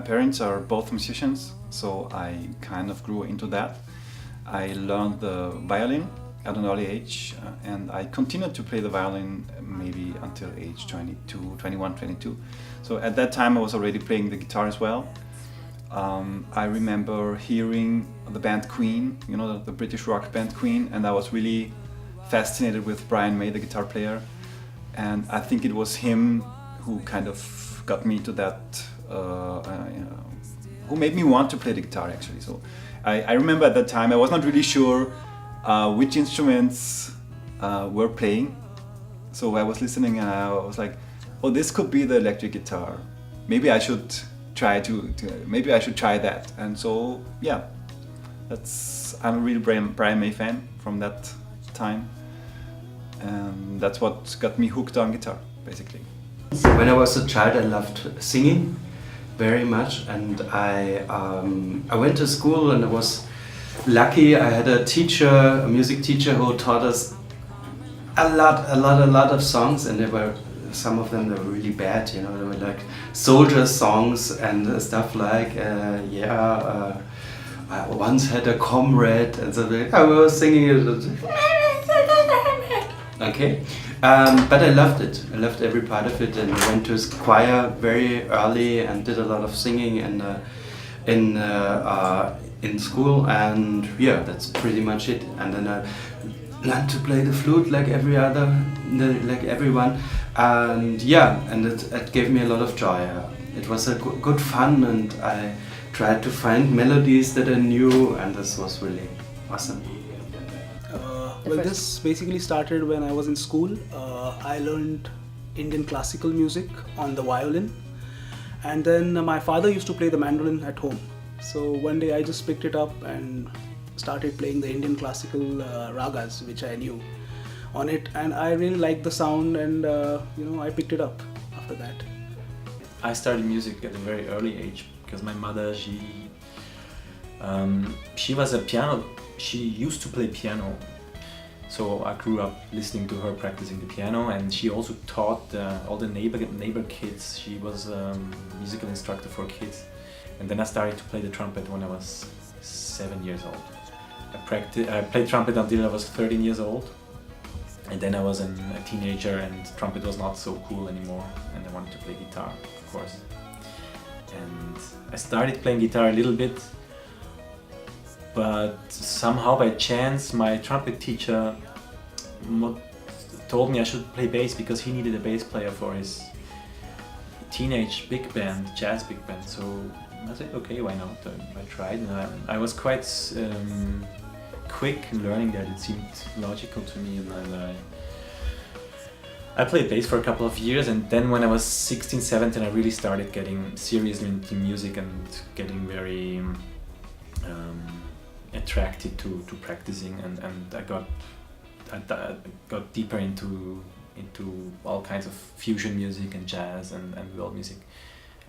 parents are both musicians, so I kind of grew into that. I learned the violin at an early age, and I continued to play the violin maybe until age 21, 22. So at that time I was already playing the guitar as well. I remember hearing the band Queen, you know, the British rock band Queen, and I was really fascinated with Brian May, the guitar player. And I think it was him who kind of got me to that, who made me want to play the guitar actually. So I remember at that time I was not really sure which instruments were playing. So I was listening and I was like, oh, this could be the electric guitar. Maybe I should try maybe I should try that. And so yeah, I'm a real Brian May fan from that time. And that's what got me hooked on guitar, basically. When I was a child, I loved singing very much, and I went to school, and I was lucky. I had a music teacher, who taught us a lot of songs, and some of them were really bad. You know, they were like soldier songs and stuff like I once had a comrade, and so I was singing it. Okay, but I loved it. I loved every part of it, and I went to choir very early and did a lot of singing in school, and yeah, that's pretty much it. And then I learned to play the flute like everyone, and yeah, and it gave me a lot of joy. It was a good fun, and I tried to find melodies that I knew, and this was really awesome. Well, this basically started when I was in school. I learned Indian classical music on the violin, and then my father used to play the mandolin at home. So one day I just picked it up and started playing the Indian classical ragas, which I knew on it, and I really liked the sound, and I picked it up after that. I started music at a very early age because my mother, she was a piano. She used to play piano. So I grew up listening to her practicing the piano, and she also taught all the neighbor kids. She was a musical instructor for kids. And then I started to play the trumpet when I was 7 years old. I played trumpet until I was 13 years old. And then I was a teenager, and trumpet was not so cool anymore, and I wanted to play guitar, of course. And I started playing guitar a little bit, but somehow by chance my trumpet teacher told me I should play bass because he needed a bass player for his teenage big band, jazz big band. So I said, okay, why not? I tried, and I was quite quick in learning that. It seemed logical to me, and I played bass for a couple of years, and then when I was 16, 17, I really started getting seriously into music and getting very attracted to practicing, and I got deeper into all kinds of fusion music and jazz and world music,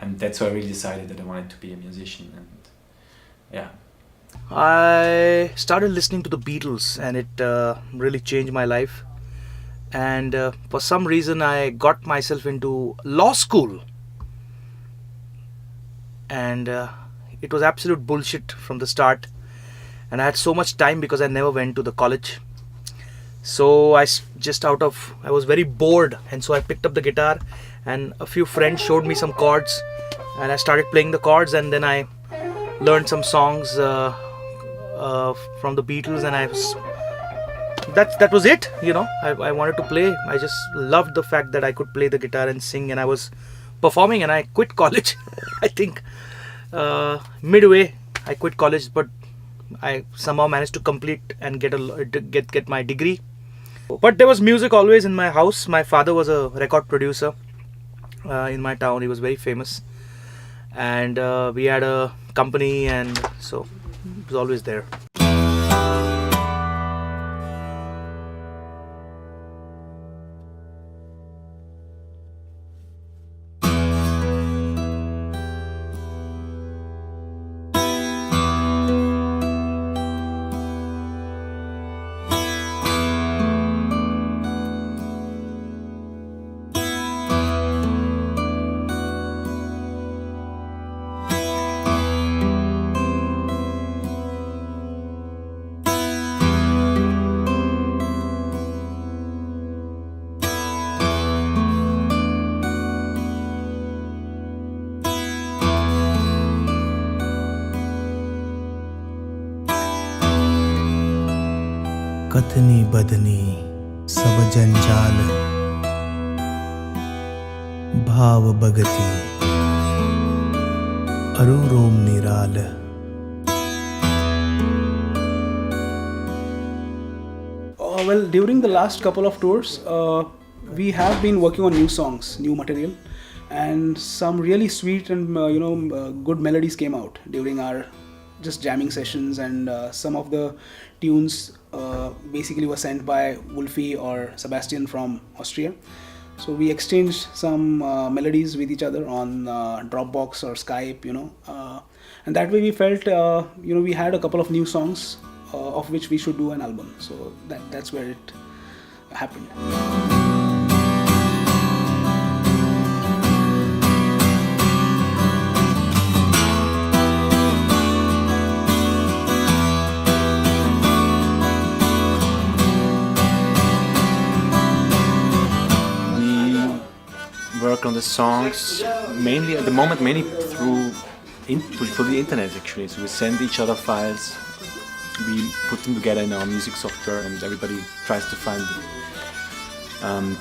and that's why I really decided that I wanted to be a musician. And yeah, I started listening to the Beatles, and it really changed my life. And for some reason I got myself into law school, and it was absolute bullshit from the start, and I had so much time because I never went to the college. So I was very bored, and so I picked up the guitar, and a few friends showed me some chords, and I started playing the chords, and then I learned some songs from the Beatles, and that was it. I wanted to play. I just loved the fact that I could play the guitar and sing, and I was performing, and I quit college. I think midway I quit college, but I somehow managed to complete and get my degree. But there was music always in my house. My father was a record producer in my town. He was very famous, and we had a company, and so it was always there. कथनी बदनी सब जंजाल भाव बगती अरु रोम निराल. Well, during the last couple of tours, we have been working on new songs, new material, and some really sweet and good melodies came out during our just jamming sessions. And some of the tunes basically were sent by Wolfie or Sebastian from Austria. So we exchanged some melodies with each other on Dropbox or Skype, and that way we felt we had a couple of new songs of which we should do an album. So that's where it happened. We work on the songs mainly at the moment, mainly through the internet actually. So we send each other files. We put them together in our music software, and everybody tries to find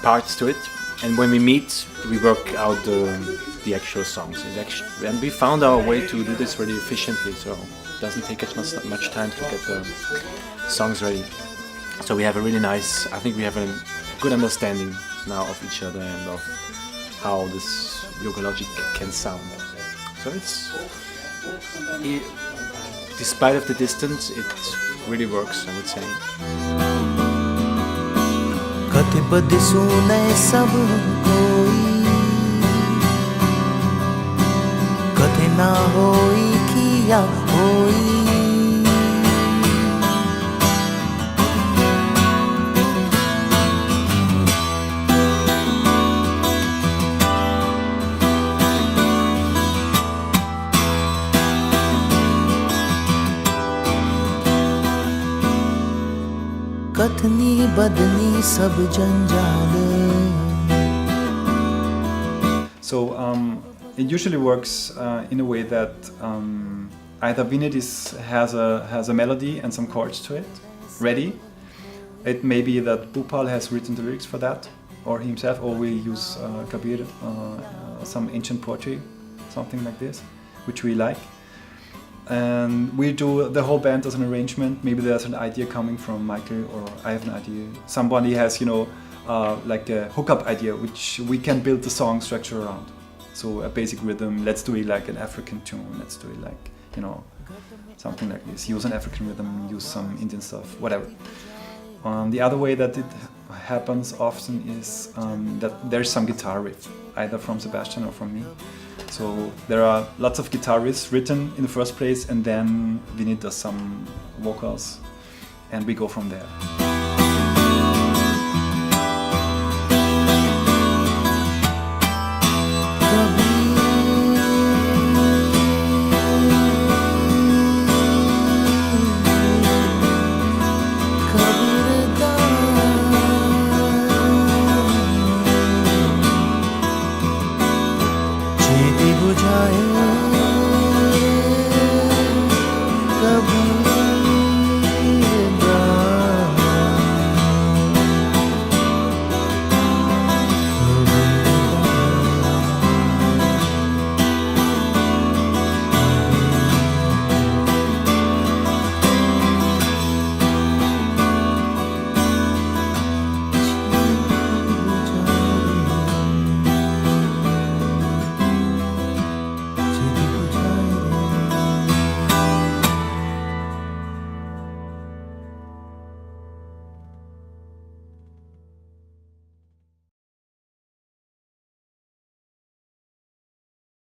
parts to it. And when we meet, we work out the actual songs. And we found our way to do this really efficiently, so it doesn't take us much time to get the songs ready. So we have a really nice, I think we have a good understanding now of each other and of how this Yoga Logik can sound. So despite of the distance, it really works, I would say. कतिपद सुने सब कोई कति ना होई किया होई कथनी बदनी सब जंजाल. So it usually works in a way that either Vinit has a melody and some chords to it ready. It may be that Bhupal has written the lyrics for that, or himself, or we use Kabir, some ancient poetry, something like this, which we like. And we do, the whole band does an arrangement. Maybe there's an idea coming from Michael, or I have an idea. Somebody has, like a hookup idea, which we can build the song structure around. So a basic rhythm, let's do it like an African tune, let's do it like, something like this. Use an African rhythm, use some Indian stuff, whatever. The other way that it happens often is that there's some guitar riff, either from Sebastian or from me. So there are lots of guitar riffs written in the first place, and then Vinit does some vocals, and we go from there.